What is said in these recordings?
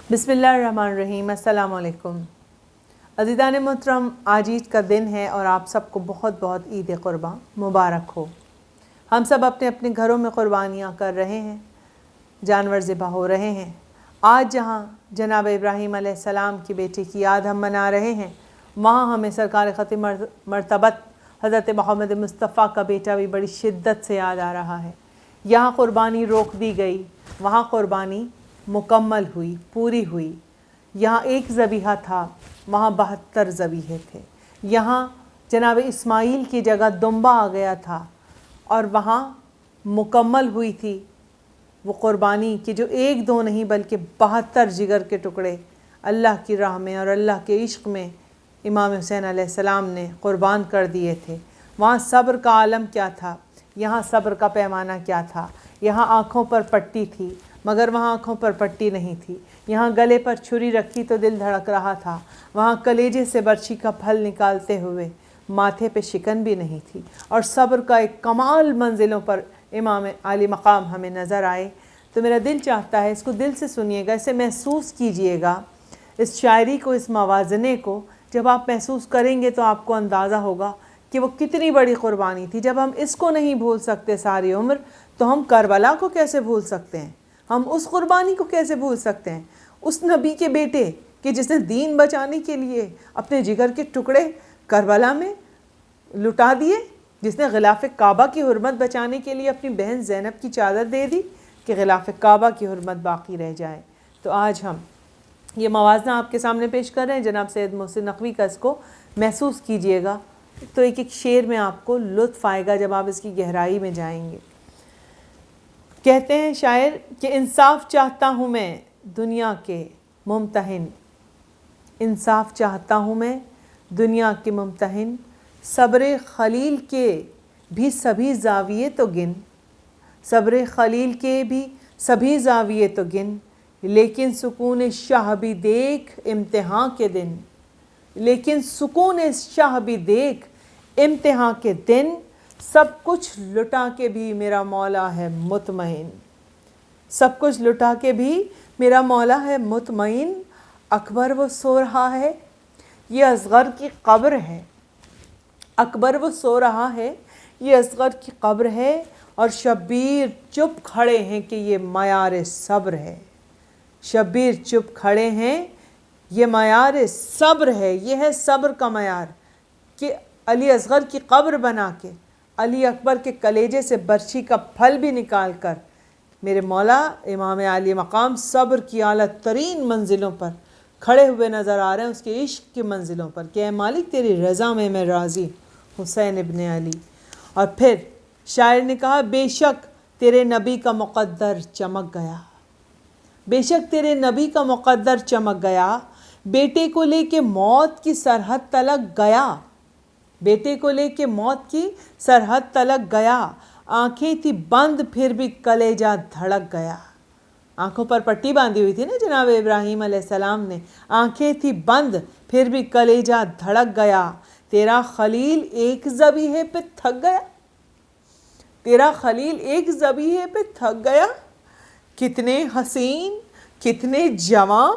बिस्मिल्लाहिर्रहमानिर्रहीम। अस्सलाम वालेकुम। अज़ीज़ान मोहतरम, आज ईद का दिन है और आप सबको बहुत बहुत ईद क़ुरबान मुबारक हो। हम सब अपने अपने घरों में क़ुरबानियाँ कर रहे हैं, जानवर ज़िबा हो रहे हैं। आज जहाँ जनाब इब्राहीम अलैहिस्सलाम की बेटी की याद हम मना रहे हैं, वहाँ हमें सरकार ख़ातिम मरतबत हज़रत मोहम्मद मुस्तफ़ा का बेटा भी बड़ी शिद्दत से याद आ रहा है। यहाँ क़ुरबानी रोक दी गई, वहाँ क़ुरबानी मुकम्मल हुई, पूरी हुई। यहाँ एक ज़बीहा था, वहाँ 72 ज़बीहे थे। यहाँ जनाब इस्माईल की जगह दुम्बा आ गया था और वहाँ मुकम्मल हुई थी वो क़ुरबानी कि जो एक दो नहीं बल्कि 72 जिगर के टुकड़े अल्लाह की राह में और अल्लाह के इश्क़ में इमाम हुसैन अलैहिस्सलाम ने क़ुरबान कर दिए थे। वहाँ सब्र का आलम क्या था, यहाँ सब्र का पैमाना क्या था। यहाँ आँखों पर पट्टी थी मगर वहाँ आँखों पर पट्टी नहीं थी। यहाँ गले पर छुरी रखी तो दिल धड़क रहा था। वहाँ कलेजे से बर्छी का फल निकालते हुए माथे पे शिकन भी नहीं थी। और सब्र का एक कमाल मंजिलों पर इमाम आली मकाम हमें नज़र आए तो मेरा दिल चाहता है इसको दिल से सुनिएगा, इसे महसूस कीजिएगा, इस शायरी को, इस मवाज़ने को। जब आप महसूस करेंगे तो आपको अंदाज़ा होगा कि वो कितनी बड़ी क़ुरबानी थी। जब हम इसको नहीं भूल सकते सारी उम्र, तो हम करबला को कैसे भूल सकते हैं, हम उस क़ुरबानी को कैसे भूल सकते हैं। उस नबी के बेटे कि जिसने दीन बचाने के लिए अपने जिगर के टुकड़े करबला में लुटा दिए, जिसने ग़िलाफ़ काबा की हुर्मत बचाने के लिए अपनी बहन ज़ैनब की चादर दे दी कि ग़िलाफ़ काबा की हुर्मत बाकी रह जाए। तो आज हम ये मवाज़ना आपके सामने पेश कर रहे हैं। जनाब सैयद मोहसिन नक़वी का इसको महसूस कीजिएगा तो एक एक शेर में आपको लुत्फ़ आएगा जब आप इसकी गहराई में जाएंगे। कहते हैं शायर कि इंसाफ चाहता हूँ मैं दुनिया के मुमतहिन, इंसाफ चाहता हूँ मैं दुनिया के मुमतहिन, सब्र खलील के भी सभी ज़ाविये तो गिन, सब्र खलील के भी सभी ज़ाविये तो गिन, लेकिन सुकून शाह भी देख इम्तिहान के दिन, लेकिन सुकून शाह भी देख इम्तिहान के दिन, सब कुछ लुटा के भी मेरा मौला है मुतमईन, सब कुछ लुटा के भी मेरा मौला है मुतमईन। अकबर वो सो रहा है, ये असग़र की कब्र है, अकबर वो सो रहा है, ये असग़र की कब्र है, और शब्बीर चुप खड़े हैं कि ये मयार सब्र है, शब्बीर चुप खड़े हैं ये मयार सब्र है। ये है सब्र का मयार कि अली असग़र की कब्र बना के अली अकबर के कलेजे से बर्छी का फल भी निकाल कर मेरे मौला इमाम आली मकाम सब्र की आला तरीन मंजिलों पर खड़े हुए नज़र आ रहे हैं, उसके इश्क़ की मंजिलों पर कि ऐ मालिक तेरी रज़ा में मैं राज़ी, हुसैन इब्न अली। और फिर शायर ने कहा बेशक तेरे नबी का मुक़द्दर चमक गया, बेशक तेरे नबी का मुक़द्दर चमक गया, बेटे को लेके मौत की सरहद तलक गया, बेटे को लेके मौत की सरहद तलक गया, आंखें थी बंद फिर भी कलेजा धड़क गया। आंखों पर पट्टी बांधी हुई थी ना जनाब इब्राहीम अलैहिस्सलाम ने, आंखें थी बंद फिर भी कलेजा धड़क गया, तेरा खलील एक ज़बीहे पे थक गया, तेरा खलील एक ज़बीहे पे थक गया, कितने हसीन कितने जवां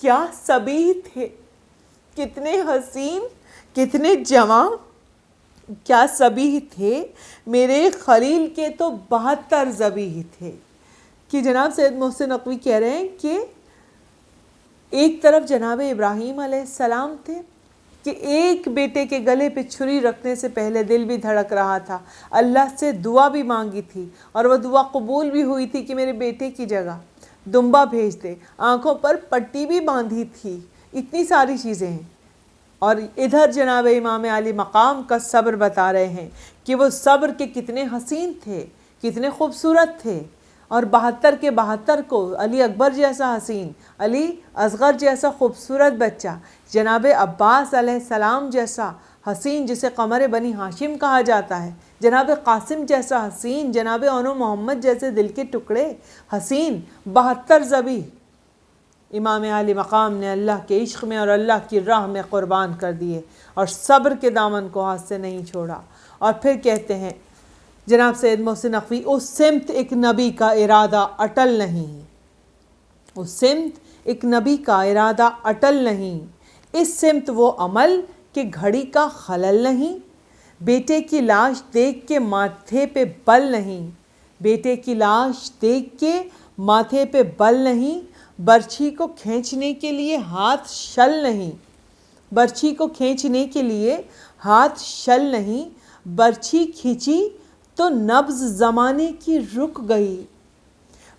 क्या सभी थे, कितने हसीन कितने जवां क्या सभी थे, मेरे खलील के तो 72 ज़बीह थे। कि जनाब सैयद मोहसिन नक़वी कह रहे हैं कि एक तरफ जनाब इब्राहीम अलैहिस्सलाम थे कि एक बेटे के गले पे छुरी रखने से पहले दिल भी धड़क रहा था, अल्लाह से दुआ भी मांगी थी और वह दुआ कबूल भी हुई थी कि मेरे बेटे की जगह दुम्बा भेज दे, आँखों पर पट्टी भी बांधी थी, इतनी सारी चीज़ें हैं। और इधर जनाब इमाम आली मकाम का सब्र बता रहे हैं कि वो सब्र के कितने हसीन थे, कितने खूबसूरत थे, और 72 के 72 को अली अकबर जैसा हसीन, अली असग़र जैसा खूबसूरत बच्चा, जनाब अब्बास अलैहिस्सलाम जैसा हसीन जिसे क़मर बनी हाशिम कहा जाता है, जनाब कासिम जैसा हसीन, जनाब अनु मोहम्मद जैसे दिल के टुकड़े हसीन, 72 ज़बीह इमाम आली मकाम ने अल्लाह के इश्क़ में और अल्लाह की राह में क़ुरबान कर दिए और सब्र के दामन को हाथ से नहीं छोड़ा। और फिर कहते हैं जनाब सैयद मोहसिन नक़वी, उस सिमत एक नबी का इरादा अटल नहीं, وہ سمت ایک نبی کا ارادہ اٹل نہیں، اس سمت وہ عمل کہ گھڑی کا خلل نہیں، بیٹے کی لاش دیکھ کے ماتھے پہ بل نہیں، بیٹے کی لاش دیکھ کے ماتھے پہ بل نہیں، برچھی کو کھینچنے کے لیے ہاتھ شل نہیں، برچھی کو کھینچنے کے لیے ہاتھ شل نہیں، برچھی کھینچی تو نبض زمانے کی رک گئی،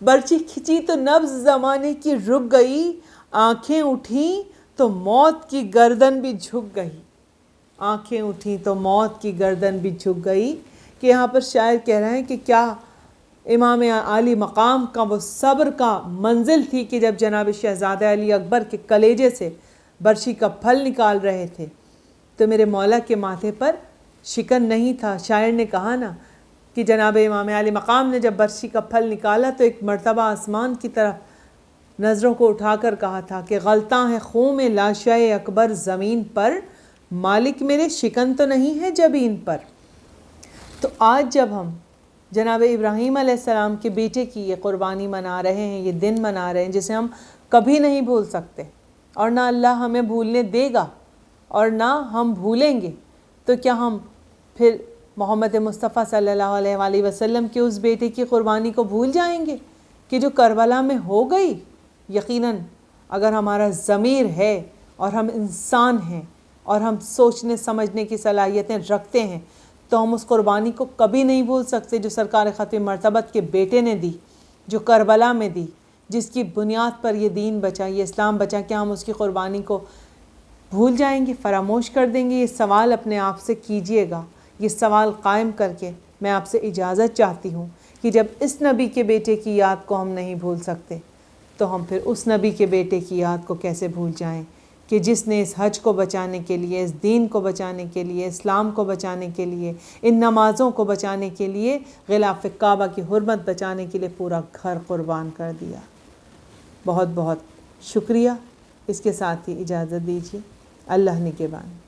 برچھی کھینچی تو نبض زمانے کی رک گئی، آنکھیں اٹھیں تو موت کی گردن بھی جھک گئی، آنکھیں اٹھیں تو موت کی گردن بھی جھک گئی۔ کہ یہاں پر شاعر کہہ رہے ہیں کہ کیا امام عالی مقام کا وہ صبر کا منزل تھی کہ جب جناب شہزادہ علی اکبر کے کلیجے سے برچھی کا پھل نکال رہے تھے تو میرے مولا کے ماتھے پر شکن نہیں تھا۔ شاعر نے کہا نا کہ جناب امام علی مقام نے جب برچھی کا پھل نکالا تو ایک مرتبہ آسمان کی طرف نظروں کو اٹھا کر کہا تھا کہ غلطاں ہے خوں میں لاشائے اکبر زمین پر، مالک میرے شکن تو نہیں ہے جبین پر۔ تو آج جب ہم جناب ابراہیم علیہ السلام کے بیٹے کی یہ قربانی منا رہے ہیں، یہ دن منا رہے ہیں جسے ہم کبھی نہیں بھول سکتے اور نہ اللہ ہمیں بھولنے دے گا اور نہ ہم بھولیں گے، تو کیا ہم پھر محمد مصطفیٰ صلی اللہ علیہ وآلہ وسلم کے اس بیٹے کی قربانی کو بھول جائیں گے کہ جو کربلا میں ہو گئی؟ یقیناً اگر ہمارا ضمیر ہے اور ہم انسان ہیں اور ہم سوچنے سمجھنے کی صلاحیتیں رکھتے ہیں تو ہم اس قربانی کو کبھی نہیں بھول سکتے جو سرکار ختم مرتبت کے بیٹے نے دی، جو کربلا میں دی، جس کی بنیاد پر یہ دین بچا، یہ اسلام بچا۔ کیا ہم اس کی قربانی کو بھول جائیں گے، فراموش کر دیں گے؟ یہ سوال اپنے آپ سے کیجئے گا۔ یہ سوال قائم کر کے میں آپ سے اجازت چاہتی ہوں کہ جب اس نبی کے بیٹے کی یاد کو ہم نہیں بھول سکتے تو ہم پھر اس نبی کے بیٹے کی یاد کو کیسے بھول جائیں کہ جس نے اس حج کو بچانے کے لیے، اس دین کو بچانے کے لیے، اسلام کو بچانے کے لیے، ان نمازوں کو بچانے کے لیے، غلاف کعبہ کی حرمت بچانے کے لیے پورا گھر قربان کر دیا۔ بہت بہت شکریہ۔ اس کے ساتھ ہی اجازت دیجیے۔ اللہ نگہبان۔